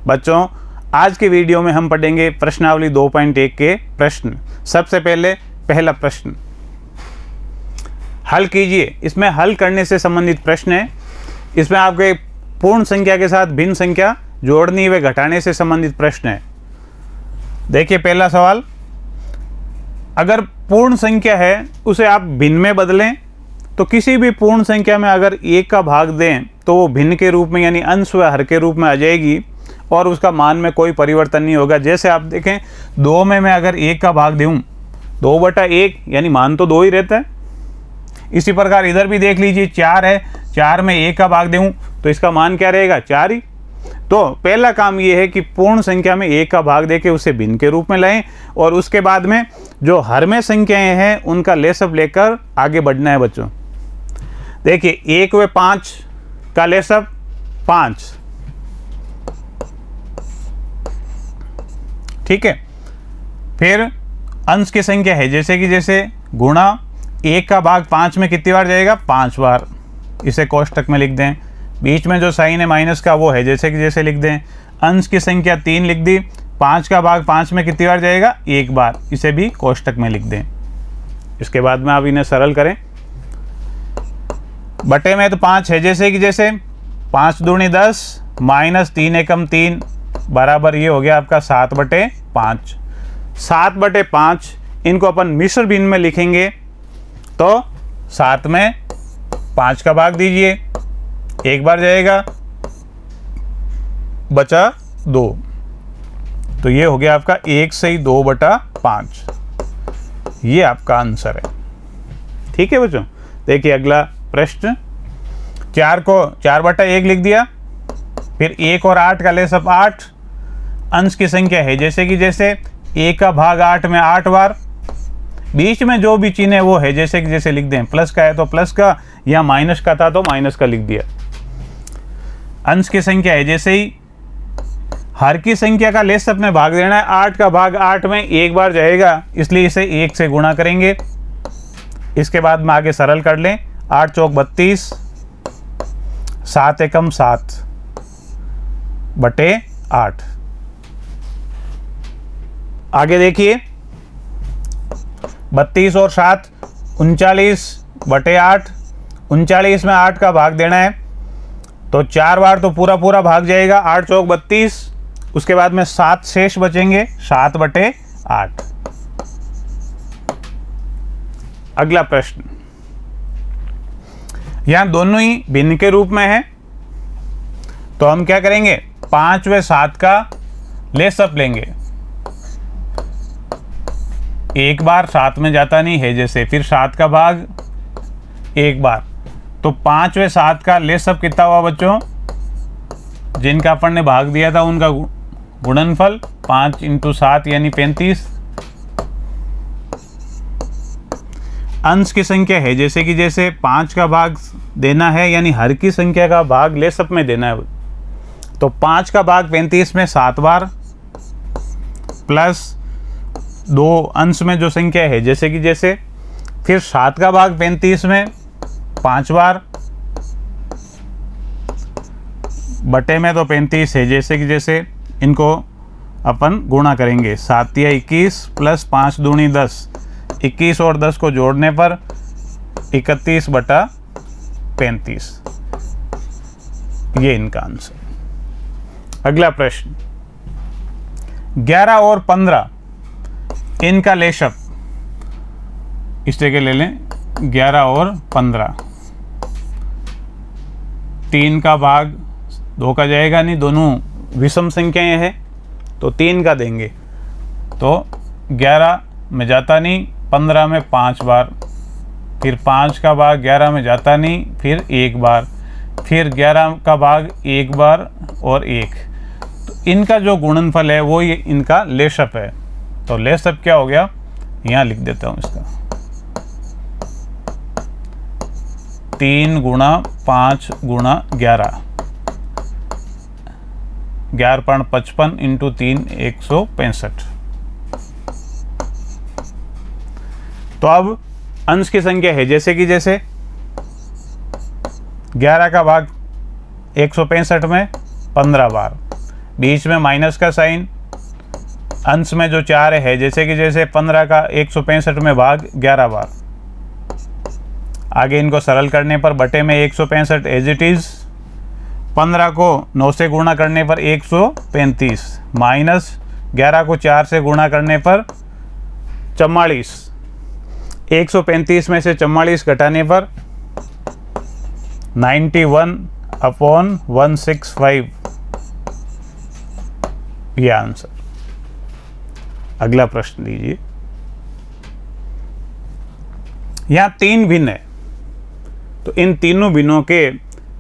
बच्चों आज के वीडियो में हम पढ़ेंगे प्रश्नावली 2.1 के प्रश्न। सबसे पहले पहला प्रश्न हल कीजिए। इसमें हल करने से संबंधित प्रश्न है। इसमें आपके पूर्ण संख्या के साथ भिन्न संख्या जोड़नी व घटाने से संबंधित प्रश्न है। देखिए पहला सवाल, अगर पूर्ण संख्या है उसे आप भिन्न में बदलें तो किसी भी पूर्ण संख्या में अगर 1 का भाग दें तो वो भिन्न के रूप में यानी अंश व हर के रूप में आ जाएगी और उसका मान में कोई परिवर्तन नहीं होगा। जैसे आप देखें 2 में मैं अगर 1 का भाग दूँ 2/1 यानी मान तो 2 ही रहता है। इसी प्रकार इधर भी देख लीजिए 4 है, 4 में 1 का भाग दूँ तो इसका मान क्या रहेगा 4 ही। तो पहला काम ये है कि पूर्ण संख्या में 1 का भाग देके उसे भिन्न के रूप में लाएं और उसके बाद में जो हर में संख्याएं हैं उनका लेसअप लेकर आगे बढ़ना है बच्चों। देखिए 1 व 5 का लेसअप 5, ठीक है। फिर अंश की संख्या है जैसे कि जैसे गुणा 1 का भाग 5 में कितनी बार जाएगा 5 बार, इसे कोष्टक में लिख दें। बीच में जो साइन है माइनस का वो है जैसे कि जैसे लिख दें। अंश की संख्या 3 लिख दी, 5 का भाग 5 में कितनी बार जाएगा 1 बार, इसे भी कोष्टक में लिख दें। इसके बाद में आप इन्हें सरल करें। बटे में तो 5 है जैसे कि जैसे 5 दूनी 10 माइनस 3 एकम 3 बराबर ये हो गया आपका 7/5। 7/5 इनको अपन मिश्र भिन्न में लिखेंगे तो 7 में 5 का भाग दीजिए, 1 बार जाएगा, बचा 2। तो ये हो गया आपका 1 से ही 2/5। ये आपका आंसर है, ठीक है बच्चों। देखिए अगला प्रश्न, 4 को 4/1 लिख दिया। फिर 1 और 8 का लेसअप 8। अंश की संख्या है जैसे कि जैसे 1 का भाग 8 में 8 बार। बीच में जो भी चिन्ह है वो है जैसे कि जैसे लिख दें। प्लस का है तो प्लस का, या माइनस का था तो माइनस का लिख दिया। अंश की संख्या है जैसे ही हर की संख्या का लेसअप में भाग देना है। 8 का भाग 8 में 1 बार जाएगा, इसलिए इसे 1 से गुणा करेंगे। इसके बाद में आगे सरल कर लें। 8 चौक 32, 7 एकम 7 बटे 8। आगे देखिए 32 और 7 39/8। 39 में 8 का भाग देना है तो 4 बार तो पूरा पूरा भाग जाएगा। 8 चौक 32, उसके बाद में 7 शेष बचेंगे 7/8। अगला प्रश्न, यहां दोनों ही भिन्न के रूप में है तो हम क्या करेंगे 5 व 7 का लेसअप लेंगे। 1 बार 7 में जाता नहीं है जैसे, फिर 7 का भाग 1 बार, तो 5 व 7 का लेसअप कितना हुआ बच्चों, जिनका अपन ने भाग दिया था उनका गुणनफल 5 × 7 यानी 35। अंश की संख्या है जैसे कि जैसे 5 का भाग देना है यानी हर की संख्या का भाग लेसअप में देना है, तो 5 का भाग 35 में 7 बार प्लस 2 अंश में जो संख्या है जैसे कि जैसे, फिर 7 का भाग 35 में 5 बार बटे में तो 35 है जैसे कि जैसे, इनको अपन गुणा करेंगे। 7 या 21 प्लस 5 दूनी 10, 21 और 10 को जोड़ने पर 31/35। ये इनका आंसर। अगला प्रश्न, 11 और 15 इनका लेसअप इस तरह के ले लें। 11 और 15, 3 का भाग 2 का जाएगा नहीं, दोनों विषम संख्याएं हैं तो 3 का देंगे। तो 11 में जाता नहीं, 15 में 5 बार, फिर 5 का भाग 11 में जाता नहीं, फिर 1 बार, फिर 11 का भाग 1 बार और 1। तो इनका जो गुणनफल है वो ये इनका लेसअप है। तो लेसअप क्या हो गया, यहाँ लिख देता हूँ इसका 3 × 5 × 11, 11/55 × 3 165। तो अब अंश की संख्या है जैसे कि जैसे 11 का भाग 165 में 15 बार, बीच में माइनस का साइन, अंश में जो 4 है जैसे कि जैसे 15 का 165 में भाग 11 बार। आगे इनको सरल करने पर बटे में 165 एज इट इज़, 15 को 9 से गुणा करने पर 135 माइनस 11 को 4 से गुणा करने पर 44, 135 में से 44 घटाने पर 91/165, ये आंसर। अगला प्रश्न लीजिए। यहाँ 3 भिन्न है, तो इन तीनों भिन्नों के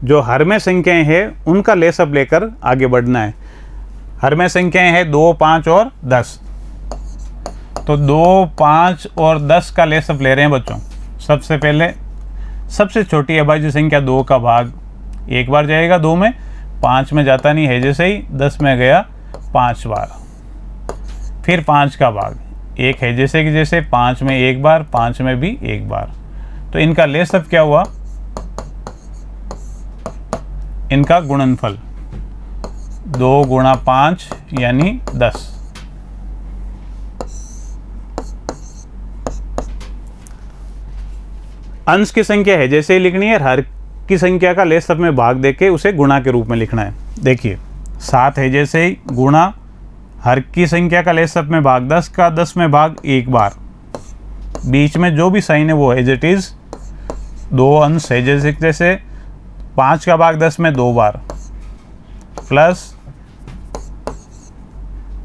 जो हरमें संख्याएं हैं उनका लेसअप लेकर आगे बढ़ना है। हरमें संख्याएं हैं 2, 5 और 10। तो 2, 5 और 10 का लेसअप ले रहे हैं बच्चों। सबसे पहले सबसे छोटी अभाज्य संख्या 2 का भाग एक बार जाएगा 2 में, 5 में जाता नहीं है जैसे ही, 10 में गया 5 बार। फिर 5 का भाग 1 है जैसे कि जैसे, 5 में 1 बार, 5 में भी 1 बार। तो इनका लेसअप क्या हुआ? इनका गुणनफल 2 गुणा 5 यानी 10। अंश की संख्या है जैसे ही लिखनी है, हर की संख्या का लेसअप में भाग देके उसे गुणा के रूप में लिखना है। देखिए 7 है जैसे ही गुणा हर की संख्या का लेसअप में भाग 10 का 10 में भाग 1 बार, बीच में जो भी साइन है वो एज इट इज, 2 अंश है जैसे 5 का भाग 10 में 2 बार, प्लस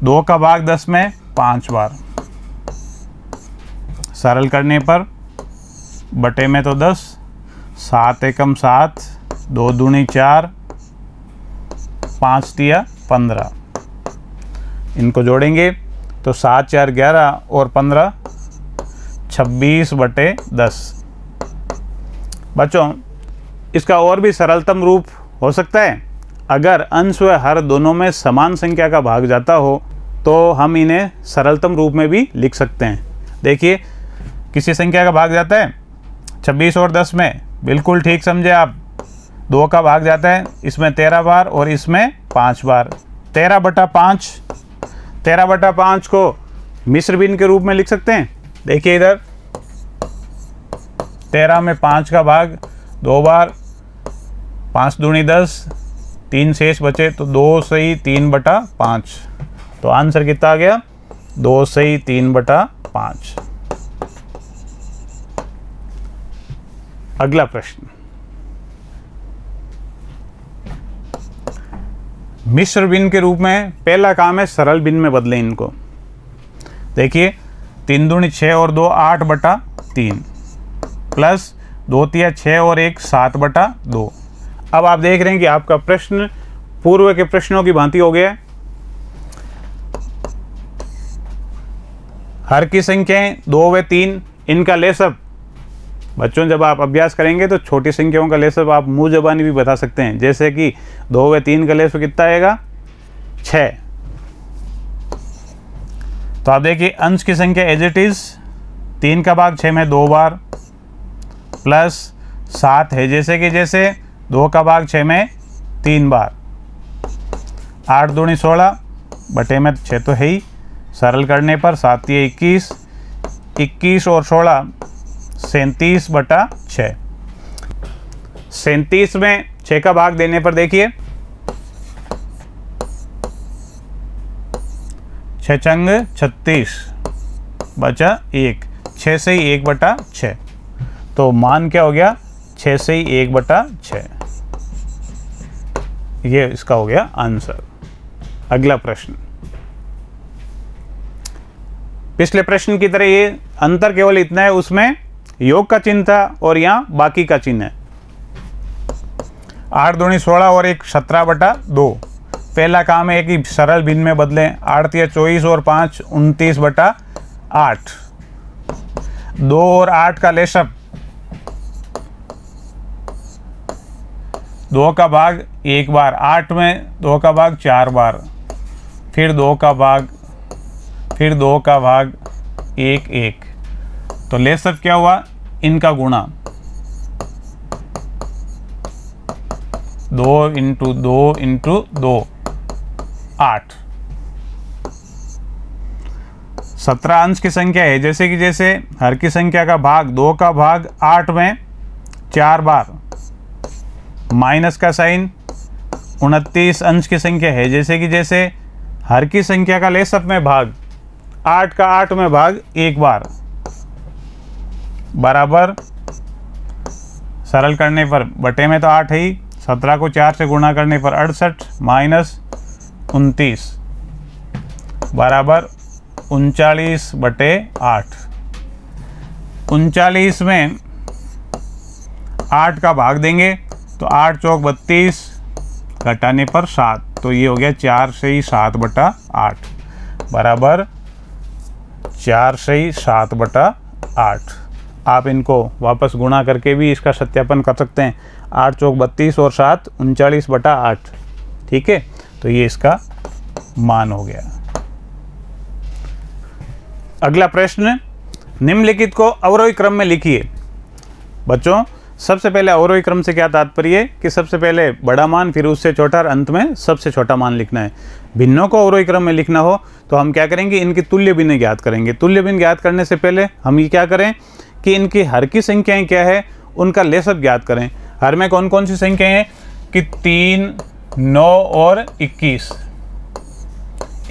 2 का भाग 10 में 5 बार। सरल करने पर बटे में तो 10, 7 एकम 7, 2 दूनी 4, 5 तिया 15। इनको जोड़ेंगे तो 7 4 11 और 15 26/10। बच्चों इसका और भी सरलतम रूप हो सकता है। अगर अंश व हर दोनों में समान संख्या का भाग जाता हो तो हम इन्हें सरलतम रूप में भी लिख सकते हैं। देखिए किसी संख्या का भाग जाता है 26 और 10 में, बिल्कुल ठीक समझे आप। 2 का भाग जाता है इसमें 13 बार और इसमें 5 बार। 13/5, 13/5 को मिश्र भिन्न के रूप में लिख सकते हैं। देखिए इधर 13 में 5 का भाग 2 बार, 5 दूनी 10, 3 शेष बचे तो 2 सही 3/5। तो आंसर कितना आ गया? 2 सही 3/5। अगला प्रश्न, मिश्र भिन्न के रूप में पहला काम है सरल भिन्न में बदलें इनको। देखिए 3 दूनी 6 और 2 8/3, प्लस 2 तिया 6 और 1 7/2। अब आप देख रहे हैं कि आपका प्रश्न पूर्व के प्रश्नों की भांति हो गया है। हर की संख्याएं 2 व 3, इनका लेसअप बच्चों जब आप अभ्यास करेंगे तो छोटी संख्याओं का लेसअप आप मुंह ज़बानी भी बता सकते हैं। जैसे कि 2 व 3 का लेसअप कितना आएगा? 6। तो आप देखिए अंश की संख्या एज इट इज, 3 का भाग 6 में 2 बार, प्लस 7 है जैसे कि जैसे, 2 का भाग 6 में 3 बार, 8 दूनी 16 बटे में 6 तो है ही। सरल करने पर 7 तिया 21, 21 और 16 37/6। 37 में 6 का भाग देने पर देखिए 6 छंग 36 बचा 1, 6 से ही 1/6। तो मान क्या हो गया? 6 से ही 1/6। ये इसका हो गया आंसर। अगला प्रश्न, पिछले प्रश्न की तरह ये अंतर केवल इतना है, उसमें योग का चिन्ह था और यहाँ बाकी का चिन्ह है। 8 दूनी 16 और 1 17/2। पहला काम है कि सरल भिन्न में बदलें। 8 तिया 24 और 5 29/8। 2 और 8 का लेसअप, 2 का भाग 1 बार, 8 में 2 का भाग 4 बार, फिर 2 का भाग, फिर 2 का भाग 1 1। तो लेसअप क्या हुआ? इनका गुणा 2 × 2 × 2, 8। 17 अंश की संख्या है, जैसे कि जैसे हर की संख्या का भाग 2 का भाग 8 में 4 बार, माइनस का साइन। 29 अंश की संख्या है, जैसे कि जैसे हर की संख्या का लेसअप में भाग 8 का 8 में भाग 1 बार, बराबर सरल करने पर बटे में तो 8 है ही, 17 को 4 से गुणा करने पर 68 माइनस 29 बराबर 39/8। 39 में 8 का भाग देंगे तो 8 चौक 32, घटाने पर 7, तो ये हो गया 4 से ही 7/8 बराबर 4 से ही 7/8। आप इनको वापस गुणा करके भी इसका सत्यापन कर सकते हैं। 8 चौक 32 और 7 39/8। ठीक है, तो ये इसका मान हो गया। अगला प्रश्न, निम्नलिखित को अवरोही क्रम में लिखिए। बच्चों, सबसे पहले अवरोही क्रम से क्या तात्पर्य है कि सबसे पहले बड़ा मान, फिर उससे छोटा और अंत में सबसे छोटा मान लिखना है। भिन्नों को अवरोही क्रम में लिखना हो तो हम क्या करेंगे, इनकी तुल्य भिन्न ज्ञात करेंगे। तुल्य भिन्न ज्ञात करने से पहले हम ये क्या करें कि इनकी हर की संख्याएं क्या है, उनका लेसअप ज्ञात करें। हर में कौन कौन सी संख्याएं हैं कि 3, 9 और 21।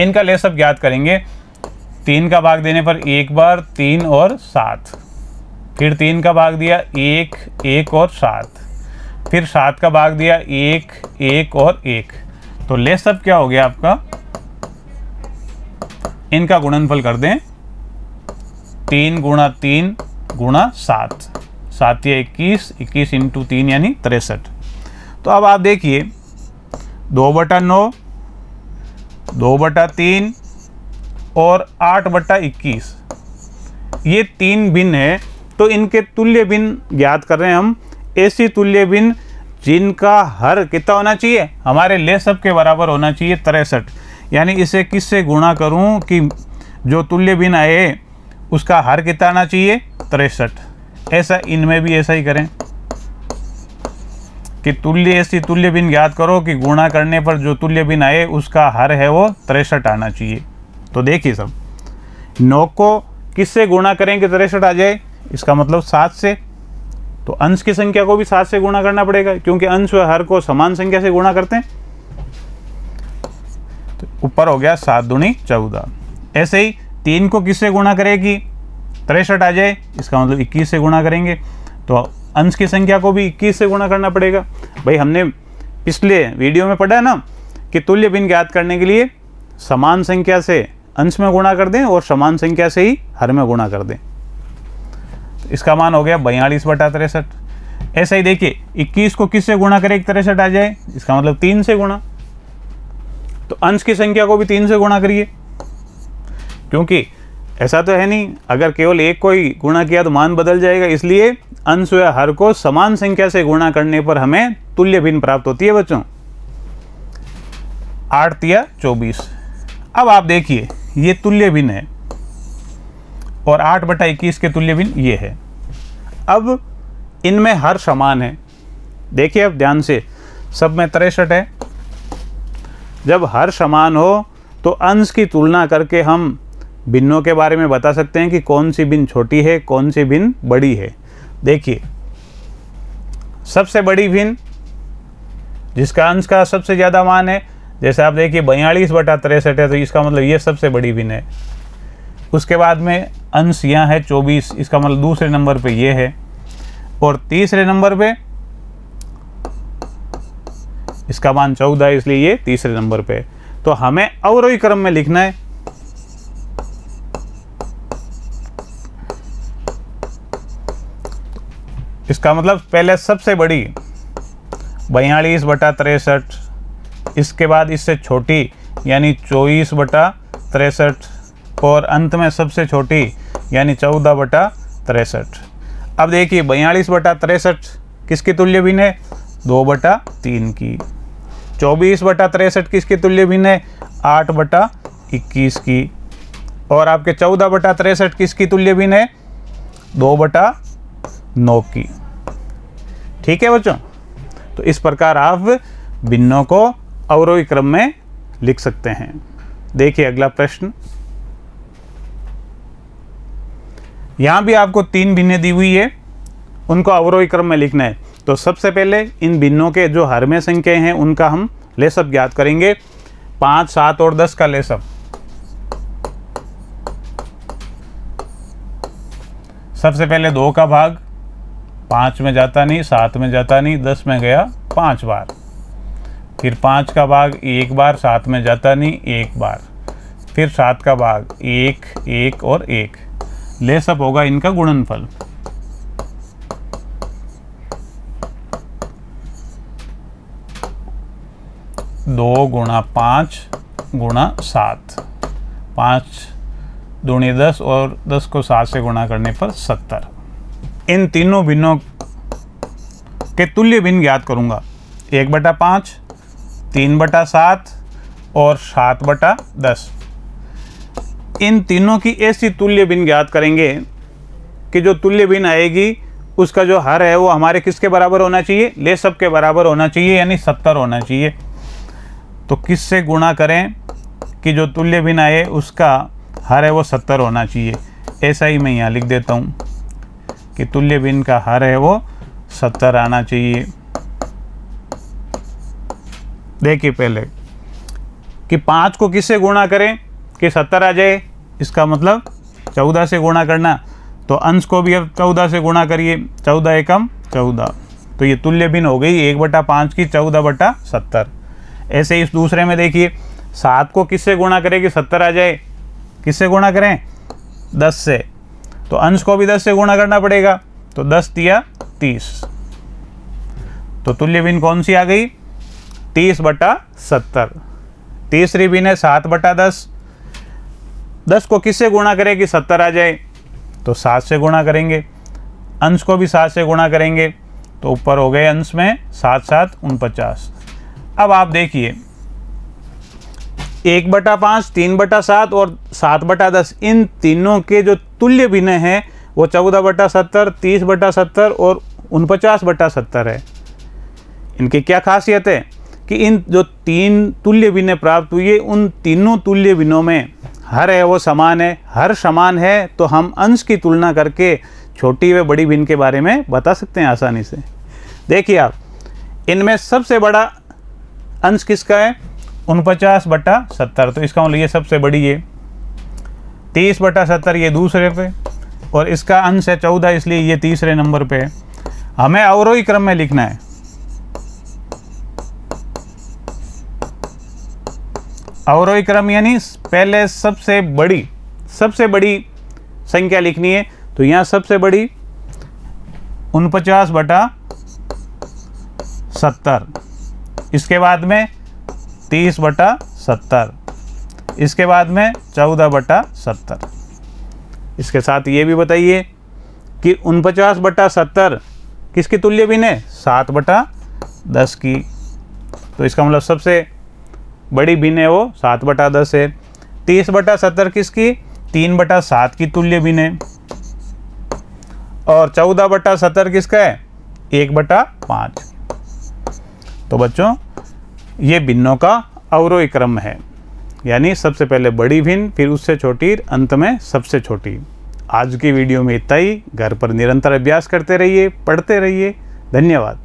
इनका लेसअप ज्ञात करेंगे। 3 का भाग देने पर 1 बार, 3 और 7, फिर 3 का भाग दिया 1, 1 और 7, फिर 7 का भाग दिया 1, 1 और 1। तो लेसअप क्या हो गया आपका, इनका गुणनफल कर दें 3 गुणा 3 गुणा 7, 7 या 21, 21 इंटू 3 यानी 63। तो अब आप देखिए 2/9, 2/3 और 8/21, ये 3 भिन्न है। तो इनके तुल्य भिन्न ज्ञात कर रहे हैं हम। ऐसी तुल्य भिन्न जिनका हर कितना होना चाहिए, हमारे लेसअप के बराबर होना चाहिए 63। यानी इसे किससे गुणा करूं कि जो तुल्य भिन्न आए उसका हर कितना आना चाहिए, 63। ऐसा इनमें भी ऐसा ही करें कि ऐसी तुल्य भिन्न ज्ञात करो कि गुणा करने पर जो तुल्य भिन्न आए उसका हर है वो 63 आना चाहिए। तो देखिए सब, 9 को किससे गुणा करेंगे 63 आ जाए, इसका मतलब 7 से। तो अंश की संख्या को भी 7 से गुणा करना पड़ेगा, क्योंकि अंश व हर को समान संख्या से गुणा करते हैं। तो ऊपर हो गया 7 दूनी 14। ऐसे ही 3 को किससे गुणा करेगी, 63 आ जाए, इसका मतलब 21 से गुणा करेंगे। तो अंश की संख्या को भी 21 से गुणा करना पड़ेगा। भाई हमने पिछले वीडियो में पढ़ा ना कि तुल्य भिन्न ज्ञात करने के लिए समान संख्या से अंश में गुणा कर दें और समान संख्या से ही हर में गुणा कर दें। इसका मान हो गया 42/63। ऐसा ही देखिए 21 को किससे गुणा करें 63 आ जाए, इसका मतलब 3 से गुणा। तो अंश की संख्या को भी 3 से गुणा करिए, क्योंकि ऐसा तो है नहीं अगर केवल एक को ही गुणा किया तो मान बदल जाएगा। इसलिए अंश व हर को समान संख्या से गुणा करने पर हमें तुल्य भिन्न प्राप्त होती है बच्चों। 8 या 24। अब आप देखिए ये तुल्य भिन्न है और 8/21 के तुल्य भिन्न ये है। अब इनमें हर समान है। देखिए अब ध्यान से, सब में 63 है। जब हर समान हो तो अंश की तुलना करके हम भिन्नों के बारे में बता सकते हैं कि कौन सी भिन्न छोटी है, कौन सी भिन्न बड़ी है। देखिए सबसे बड़ी भिन्न जिसका अंश का सबसे ज़्यादा मान है, जैसे आप देखिए 42/63 है, तो इसका मतलब ये सबसे बड़ी भिन्न है। उसके बाद में अंश यहाँ है 24, इसका मतलब दूसरे नंबर पे ये है, और तीसरे नंबर पे इसका मान 14 है, इसलिए ये तीसरे नंबर पे है। तो हमें अवरोही क्रम में लिखना है। इसका मतलब पहले सबसे बड़ी 42/63, इसके बाद इससे छोटी यानी 24/63 और अंत में सबसे छोटी यानी 14/63। अब देखिए 42/63 किसकी तुल्य भिन्न है, 2/3 की। 24/63 किसकी तुल्य भिन्न है, 8/21 की। और आपके 14/63 किसकी तुल्य भिन्न है, 2/9 की। ठीक है बच्चों, तो इस प्रकार आप भिन्नों को अवरोही क्रम में लिख सकते हैं। देखिए अगला प्रश्न, यहाँ भी आपको 3 भिन्नें दी हुई है, उनको अवरोही क्रम में लिखना है। तो सबसे पहले इन भिन्नों के जो हर में संख्याएं हैं उनका हम लेसअप ज्ञात करेंगे। 5, 7 और 10 का लेसअप। सबसे पहले 2 का भाग, 5 में जाता नहीं, 7 में जाता नहीं, 10 में गया 5 बार। फिर 5 का भाग 1 बार, 7 में जाता नहीं 1 बार। फिर 7 का भाग 1, 1 और 1। लेसअप होगा इनका गुणनफल। दो गुणा 5 गुणा 7, 5 दूनी 10 और 10 को 7 से गुणा करने पर 70। इन तीनों भिन्नों के तुल्य भिन्न ज्ञात करूंगा। 1/5, 3/7 और 7/10। इन तीनों की ऐसी तुल्य भिन्न ज्ञात करेंगे कि जो तुल्य भिन्न आएगी उसका जो हर है वो हमारे किसके बराबर होना चाहिए? लेसअप के बराबर होना चाहिए, यानी 70 होना चाहिए। तो किससे गुणा करें कि जो तुल्य भिन्न आए उसका हर है वो 70 होना चाहिए। ऐसा ही मैं यहाँ लिख देता हूँ कि तुल्य भिन्न का हर है वो 70 आना चाहिए। देखिए पहले कि 5 को किससे गुणा करें कि 70 आ जाए, इसका मतलब 14 से गुणा करना। तो अंश को भी अब 14 से गुणा करिए, 14 एकम 14। तो ये तुल्य भिन्न हो गई 1/5 की 14/70। ऐसे ही इस दूसरे में देखिए, 7 को किससे गुणा करें कि 70 आ जाए? किससे गुणा करें? 10 से। तो अंश को भी 10 से गुणा करना पड़ेगा। तो 10 तिया 30। तो तुल्य भिन्न कौन सी आ गई? 30/70। तीसरी भिन्न है 7/10। 10 को किससे गुणा करें कि 70 आ जाए? तो 7 से गुणा करेंगे। अंश को भी 7 से गुणा करेंगे। तो ऊपर हो गए अंश में 7 7 49। अब आप देखिए 1/5, 3/7 और 7/10, इन तीनों के जो तुल्य भिन्न हैं वो 14/70, 30/70 और 49/70 है। इनकी क्या खासियत है कि इन जो 3 तुल्य भिन्न प्राप्त हुई है उन तीनों तुल्य भिन्नों में हर है वो समान है। हर समान है तो हम अंश की तुलना करके छोटी व बड़ी भिन्न के बारे में बता सकते हैं आसानी से। देखिए आप, इनमें सबसे बड़ा अंश किसका है? 49/70। तो इसका मतलब ये सबसे बड़ी है। 30/70 ये दूसरे पे, और इसका अंश है 14, इसलिए ये तीसरे नंबर पे है। हमें अवरोही क्रम में लिखना है। अवरोही क्रम यानी पहले सबसे बड़ी संख्या लिखनी है। तो यहाँ सबसे बड़ी 49/70, इसके बाद में 30/70, इसके बाद में 14/70। इसके साथ ये भी बताइए कि 49/70 किसकी तुल्य भिन्न है? 7/10 की। तो इसका मतलब सबसे बड़ी भिन्न है वो 7/10 है। 30/70 किसकी? 3/7 की तुल्य भिन्न है। और 14/70 किसका है? 1/5। तो बच्चों ये भिन्नों का अवरोही क्रम है, यानी सबसे पहले बड़ी भिन्न, फिर उससे छोटी, अंत में सबसे छोटी। आज की वीडियो में इतना ही। घर पर निरंतर अभ्यास करते रहिए, पढ़ते रहिए। धन्यवाद।